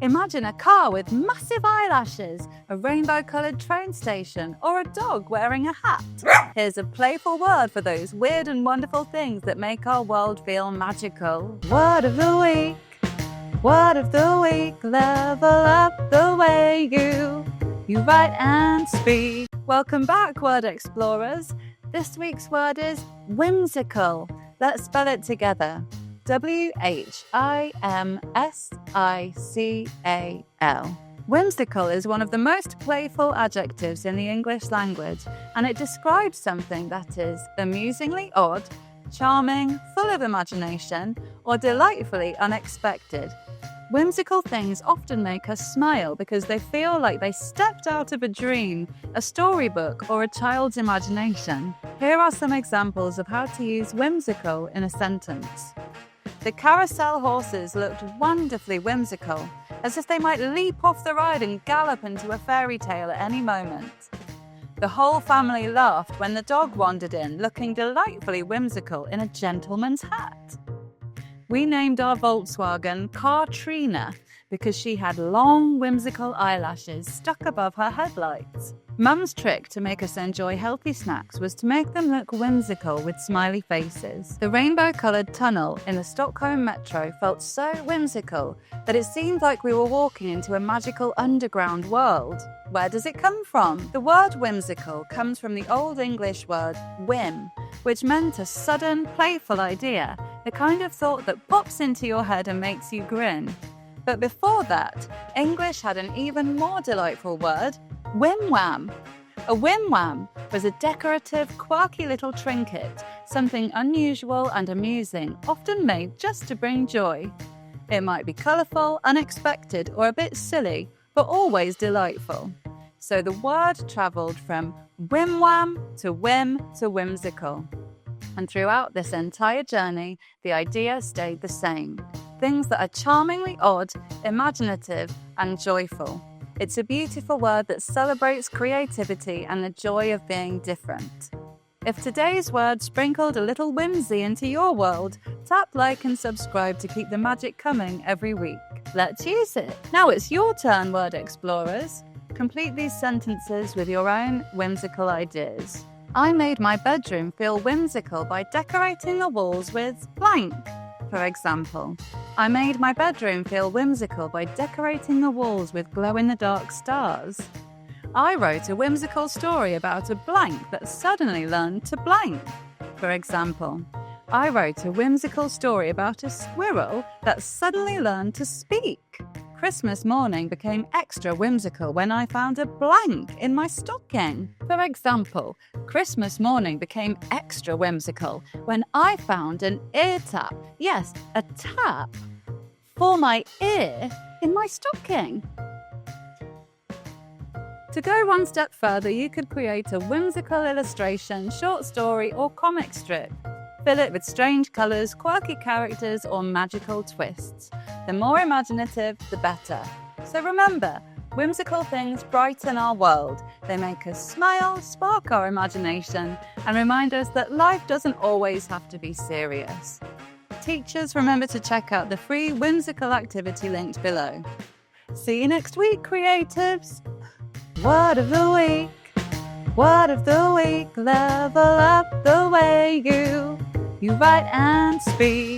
Imagine a car with massive eyelashes, a rainbow-coloured train station, or a dog wearing a hat. Here's a playful word for those weird and wonderful things that make our world feel magical. Word of the week. Word of the week. Level up the way you write and speak. Welcome back, word explorers. This week's word is whimsical. Let's spell it together. WHIMSICAL. Whimsical is one of the most playful adjectives in the English language, and it describes something that is amusingly odd, charming, full of imagination, or delightfully unexpected. Whimsical things often make us smile because they feel like they stepped out of a dream, a storybook, or a child's imagination. Here are some examples of how to use whimsical in a sentence. The carousel horses looked wonderfully whimsical, as if they might leap off the ride and gallop into a fairy tale at any moment. The whole family laughed when the dog wandered in, looking delightfully whimsical in a gentleman's hat. We named our Volkswagen Katrina because she had long, whimsical eyelashes stuck above her headlights. Mum's trick to make us enjoy healthy snacks was to make them look whimsical with smiley faces. The rainbow-coloured tunnel in the Stockholm metro felt so whimsical that it seemed like we were walking into a magical underground world. Where does it come from? The word whimsical comes from the Old English word whim, which meant a sudden, playful idea, the kind of thought that pops into your head and makes you grin. But before that, English had an even more delightful word, whim-wham. A whim-wham was a decorative, quirky little trinket, something unusual and amusing, often made just to bring joy. It might be colourful, unexpected, or a bit silly, but always delightful. So the word travelled from whim-wham to whim to whimsical. And throughout this entire journey, the idea stayed the same. Things that are charmingly odd, imaginative, and joyful. It's a beautiful word that celebrates creativity and the joy of being different. If today's word sprinkled a little whimsy into your world, tap like and subscribe to keep the magic coming every week. Let's use it! Now it's your turn, word explorers. Complete these sentences with your own whimsical ideas. I made my bedroom feel whimsical by decorating the walls with blank. For example, I made my bedroom feel whimsical by decorating the walls with glow-in-the-dark stars. I wrote a whimsical story about a blank that suddenly learned to blank. For example, I wrote a whimsical story about a squirrel that suddenly learned to speak. Christmas morning became extra whimsical when I found a blank in my stocking. For example, Christmas morning became extra whimsical when I found an ear tap, yes, a tap, for my ear in my stocking. To go one step further, you could create a whimsical illustration, short story, or comic strip. Fill it with strange colours, quirky characters, or magical twists. The more imaginative, the better. So remember, whimsical things brighten our world. They make us smile, spark our imagination, and remind us that life doesn't always have to be serious. Teachers, remember to check out the free whimsical activity linked below. See you next week, creatives! Word of the week. Word of the week. Level up the way you write and speak.